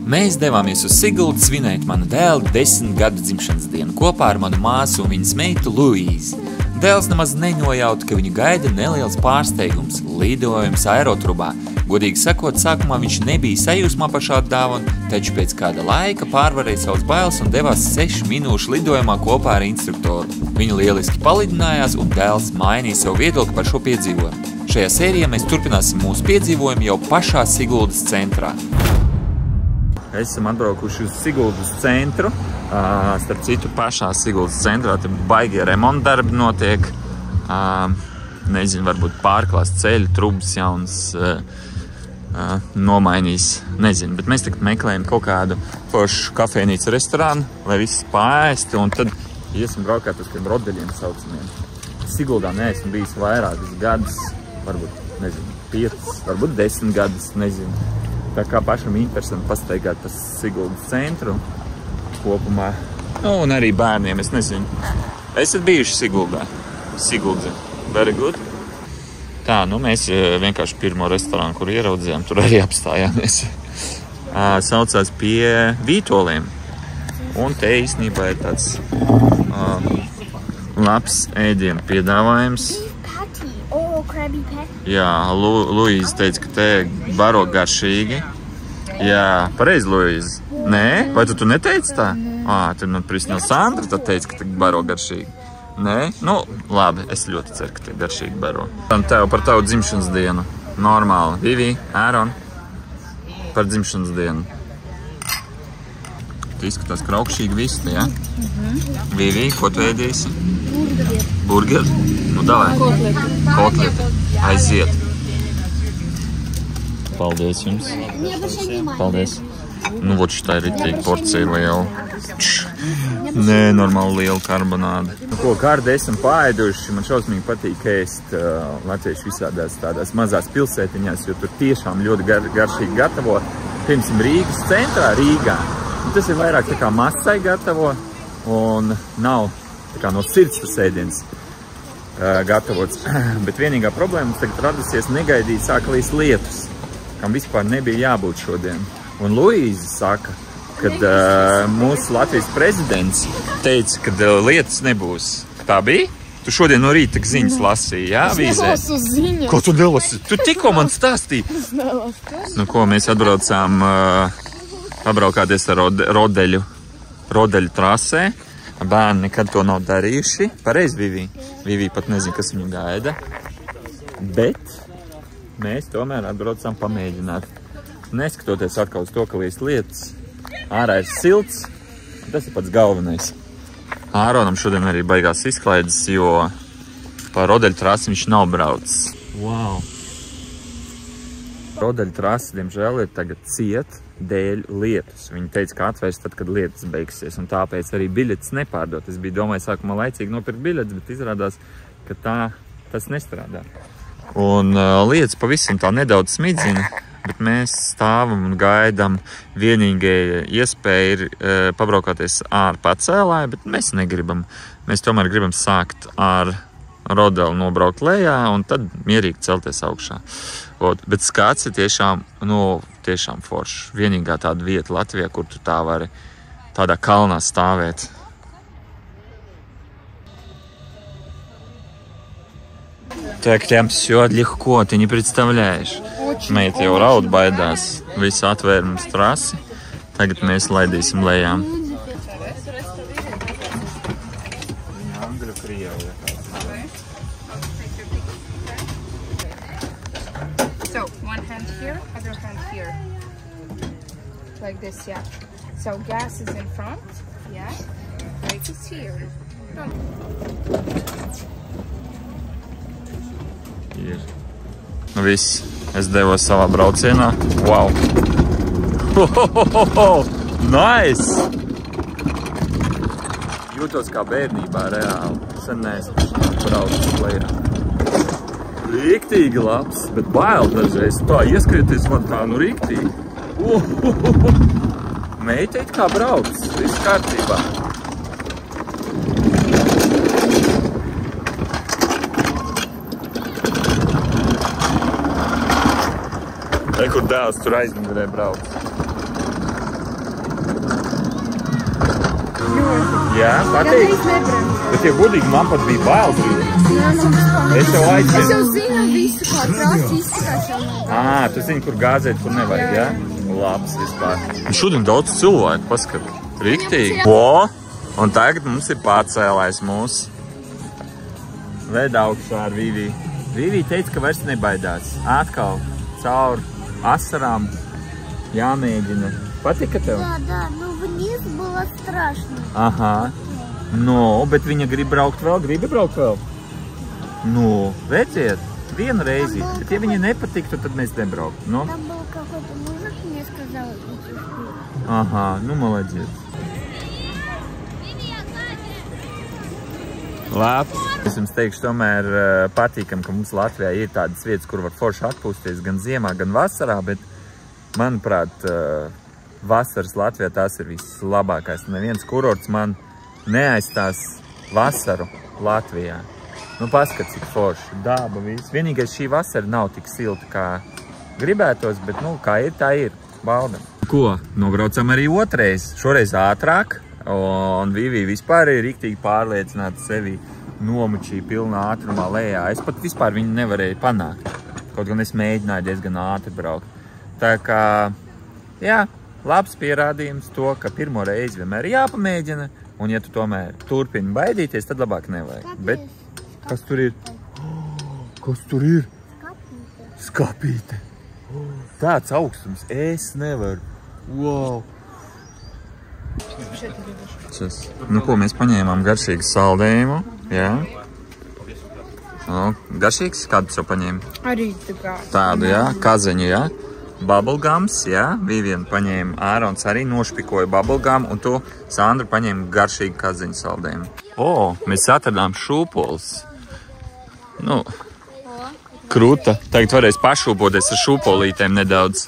Mēs devāmies uz Siguldu svinēt manu dēlu 10 gadu dzimšanas dienu kopā ar manu māsu un viņas meitu Luīzi. Dēls nemaz nenojauta, ka viņu gaida neliels pārsteigums – lidojums aerotrubā. Godīgi sakot, sākumā viņš nebija sajūsmā par šādu dāvanu, taču pēc kāda laika pārvarēja savas bailes un devās 6 minūšu lidojumā kopā ar instruktoru. Viņi lieliski palidinājās un dēls mainīja savu viedokli par šo piedzīvojumu. Šajā sērijā mēs turpināsim mūsu piedzīvojumu jau pašā Siguldas centrā. Esam atbraukuši uz Siguldas centru. Starp citu, pašā Siguldas centrā te baigie remontdarbi notiek. Nezinu, varbūt pārklās ceļu, trubas jaunas nomainīs. Nezinu, bet mēs tagad meklējam kaut kādu foršu kafejnīcu restorānu, lai viss pārēsti, un tad iesim braukāt uz kādiem rodeļiem saucamiem. Siguldā neesmu bijis vairākus gadus, varbūt, nezinu, 5, varbūt 10 gadus, nezinu. Tā kā pašam interesanti pastaigāt pa Siguldas centru kopumā. Nu, un arī bērniem, es nezinu. Esat bijuši Siguldā? Sigulda. Very good. Tā, nu mēs vienkārši pirmo restorānu, kur ieraudzījām, tur arī apstājāmies. Saucās pie Vītoliem. Un te īstenībā ir tāds labs ēdienu piedāvājums. Jā, Luīze teica, ka te baro garšīgi. Jā, pareizi, Luīze. Nē? Vai tu neteici tā? Tad man prisnēl Sandra, tad teica, ka te baro garšīgi. Nē? Nu, labi, es ļoti ceru, ka te garšīgi baro. Tev par tavu dzimšanas dienu. Normāli. Vivi, Āron, par dzimšanas dienu. Tu izskatās kraukšīgi visu, jā? Vivi, ko tu ēdīsi? Burgeri? Nu, davai. Kotleti. Aiziet. Paldies jums. Paldies. Nu, vot šitā ir ritīgi porcija liela. Nē, normāli liela karbonāde. Nu, ko kārdi esam paēduši. Man šausmīgi patīk ēst latviešu visādās tādās mazās pilsētiņās, jo tur tiešām ļoti garšīgi gatavo. Piemēram, Rīgas centrā, Rīgā. Un tas ir vairāk tā kā masai gatavo un nav tā kā no sirds tas ēdiens gatavots. Bet vienīgā problēma mums tagad radusies negaidīt sāka līdz lietus, kam vispār nebija jābūt šodien. Un Luīze saka, kad mūsu Latvijas prezidents teica, ka lietus nebūs. Tā bija? Tu šodien no rīta ziņas lasīji, jā, avīzē? Es nelasu ziņas. Ko tu nelasi? Tu tikko man stāstīji. Es nelasu. Nu ko, mēs atbraucām pabraukāties ar rodeļu trasē. Bērni nekad to nav darījuši. Pareizi, Vivi. Vivi pat nezinu, kas viņu gaida. Bet mēs tomēr atbraucām pamēģināt. Neskatoties atkal uz to, ka līdz lietas ārā ir silts, tas ir pats galvenais. Āronam šodien arī baigās izklaides, jo pa rodeļu trasi viņš nav braucis. Wow! Rodeļu trasi, diemžēl, ir tagad ciet dēļ lietus. Viņi teica, ka atvērs tad, kad lietus beigsies, un tāpēc arī biļetes nepārdot. Es biju domāju sākumā laicīgi nopirkt biļetes, bet izrādās, ka tas nestrādā. Un lietas pavisam tā nedaudz smidzina, bet mēs stāvam un gaidām. Vienīgie iespēja ir pabraukāties ār pacēlāju, bet mēs negribam. Mēs tomēr gribam sākt ar rodeli nobraukt lejā un tad mierīgi celties augšā. Bet skats ir tiešām foršs. Vienīgā tāda vieta Latvijā, kur tu tā vari tādā kalnā stāvēt. Так, прям все легко, ты не представляешь. Meita jau raud baidās. Visu atvēra mums trasi. Tagad mēs laidīsim lejā. So, one hand here, other hand here. Like this, yeah. So, gas is in front, yeah. Brake is here. Ir. Nu viss, es devos savā braucienā. Wow! Nice! Jūtos kā bērnībā reāli. Sen neesmu braucis lejā. Rīktīgi labs, bet bail dažreiz. Tā ieskrieties man tā, nu rīktīgi. Meita it kā brauc, viss kārtībā. Kur dēls tur aizmugurē brauc. Jā, patīk. Bet, ja godīgi, man pat bija bail brīdī. Es jau aizvien. Es jau zinu visu, kā krāsi izskatās. Tu zini, kur gāzēt, kur nevajag, jā? Labs vispār. Šodien daudz cilvēku, paskat. Riktīgi. Un tagad mums ir pārcēlājs mūsu. Ved augšā ar Vivī. Vivī teica, ka vairs nebaidās. Atkal caur asarām jāmēģina. Patika tev? Да, но вниз было страшно. Aha. Bet viņa grib braukt vēl? Gribi braukt vēl? Redziet, vienu reizi. Bet ja viņa nepatiktu, tad mēs nebrauktu. Там был какой-то мужик, мне сказал, идти вперед. Aha, молодец. Labi. Es jums teikšu, tomēr patīkam, ka mums Latvijā ir tādas vietas, kur var forši atpūsties gan ziemā, gan vasarā, bet, manuprāt, vasaras Latvijā tās ir vislabākais. Neviens kurorts man neaizstās vasaru Latvijā. Paskat, cik forši, daba, viss. Vienīgais šī vasara nav tik silta, kā gribētos, bet, kā ir, tā ir. Baudam. Ko? Nobraucam arī otrais. Šoreiz ātrāk. Un Vivī vispār ir riktīgi pārliecināta sevi nomučī pilnā ātrumā lejā. Es pat vispār viņu nevarēju panākt. Kaut gan es mēģināju diezgan ātri braukt. Tā kā, jā, labs pierādījums to, ka pirmo reizi vienmēr ir jāpamēģina. Un ja tu tomēr turpini baidīties, tad labāk nevajag. Bet, kas tur ir? Kas tur ir? Skapīte. Tāds augstums. Es nevaru. Wow. Ko mēs paņēmām? Garšīgu saldējumu, jā. Garšīgs? Kādu tu paņēmi? Arī tā. Tādu, jā. Kazeņu, jā. Bubblegums, jā. Viviena paņēma, Ārons arī nošpikoja bubblegum, un tu, Sandra, paņēma garšīgu kazeņu saldējumu. Mēs atradām šūpolis. Kruta. Tagad varēs pašūpoties ar šūpolītēm nedaudz.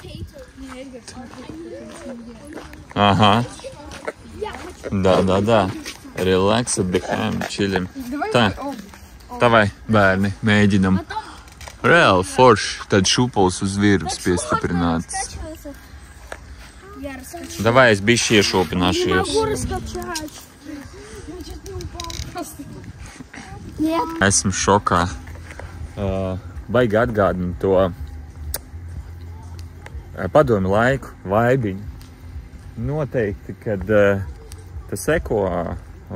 Aha. Да. Relax, отдыхаем, чилим. Tā, davai, bērni, mēģinam. Reāli forši, tad šūpols uz virves piestiprināts. Davai, es bišķi iešūpināšies. Esmu šokā. Baigi atgādinu to padomu laiku, vaibiņu. Noteikti, kad tas seko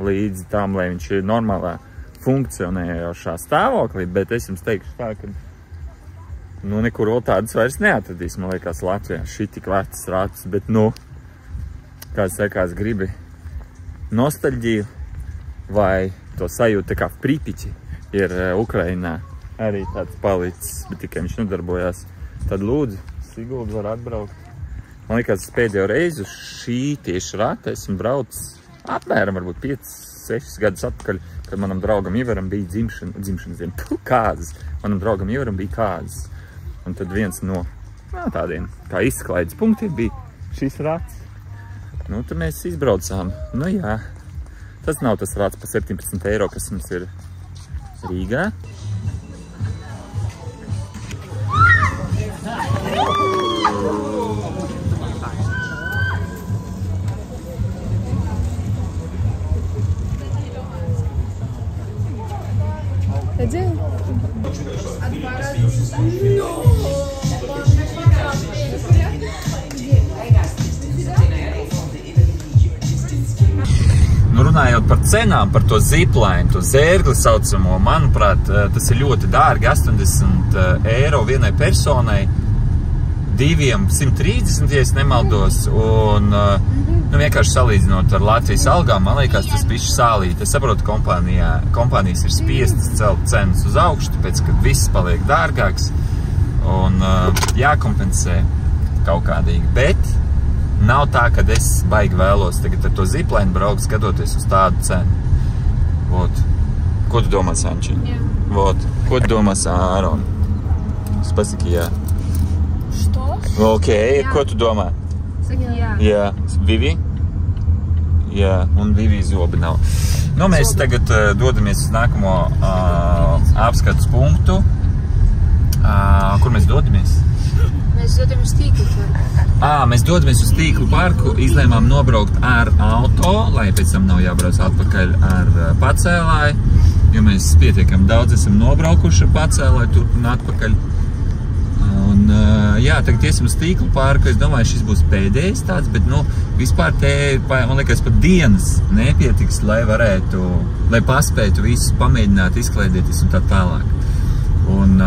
līdzi tam, lai viņš ir normālā funkcionējošā stāvoklī, bet es jums teikšu tā, ka nekur vēl tādas vairs neatradīs, man liekas, Latvijā. Šī tik vecs rats, bet kāds sakās, gribi nostalģiju vai to sajūtu, tā kā v Pripiķi ir Ukrainā arī tāds palicis, bet tikai viņš nedarbojās. Tad lūdzu, Sigulda var atbraukt. Man liekas, pēdējo reizi uz šī tieši rata esmu braucis apmēram varbūt 5-6 gadus atpakaļ, kad manam draugam Ivaram bija dzimšanas diena. Kāzas. Manam draugam Ivaram bija kāzas. Un tad viens no tādiem kā izklaides punktiem bija šis rats. Tad mēs izbraucām. Jā, tas nav tas rats par 17 eiro, kas mums ir Rīgā. Runājot par cenām, par to zipline, to zērgli saucamo, manuprāt, tas ir ļoti dārgi, 80 eiro vienai personai, 230, ja es nemaldos, un vienkārši salīdzinot ar Latvijas algām, man liekas, tas bišķi sālīt. Es saprotu, kompānijas ir spiestas celt cenas uz augšu, tāpēc, ka viss paliek dārgāks un jākompensē kaut kādīgi, bet nav tā, ka es baigi vēlos tagad ar to zipline braukt, skatoties uz tādu cenu. Ko tu domā, Sančiņ? Ko tu domā, Āron? Spasaki, jā. Ko tu domā? Jā. Vivi? Jā, un Vivi zobi nav. Mēs tagad dodamies uz nākamo apskates punktu. Kur mēs dodamies? mēs dodamies tīklu parku. Mēs dodamies uz tīklu parku, izlēmām nobraukt ar auto, lai pēc tam nav jābrauc atpakaļ ar pacēlāju, jo mēs pietiekami daudz esam nobraukuši ar pacēlāju turp un atpakaļ. Un, jā, tagad iesim uz tīklu parku, es domāju, šis būs pēdējais tāds, bet, vispār te, man liekas, pat dienas nepietiks, lai paspētu visus pamēģināt, izklaidēties un tā tālāk. Un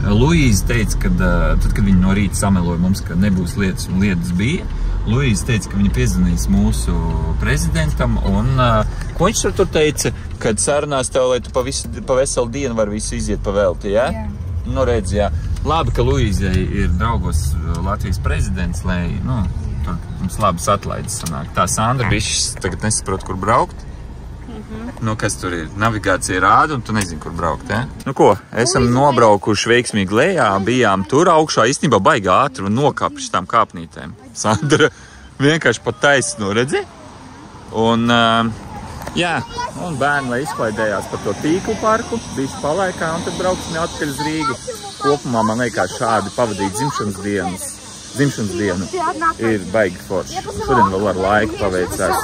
Luīze teica, ka tad, kad viņi no rīta sameloja mums, ka nebūs lietas un lietas bija, Luīze teica, ka viņa piezvanīs mūsu prezidentam un ko viņš tur teica, kad sarunās tev, lai tu pa veselu dienu var visu iziet pa velti, jā? Jā. Redz, jā. Labi, ka Luīzei ir draugos Latvijas prezidents, lai, tur mums labas atlaides sanāk. Tā Sandra bišķis tagad nesaprot, kur braukt. Kas tur ir? Navigācija rāda, un tu nezini, kur braukt, ja? Ko? Esam nobraukuši veiksmīgi lejā, bijām tur augšā, īstenībā baigi ātri un nokāpši šitām kāpnītēm. Sandra vienkārši pat taisno, redzi? Un, jā, un bērni, lai izklaidējās par to tīklu parku, bišķi palaikā, un tad brauksim atpakaļ uz Rīgu. Kopumā man liekas šādi pavadīt dzimšanas dienu ir baigi forši. Šodien vēl ar laiku paveicās.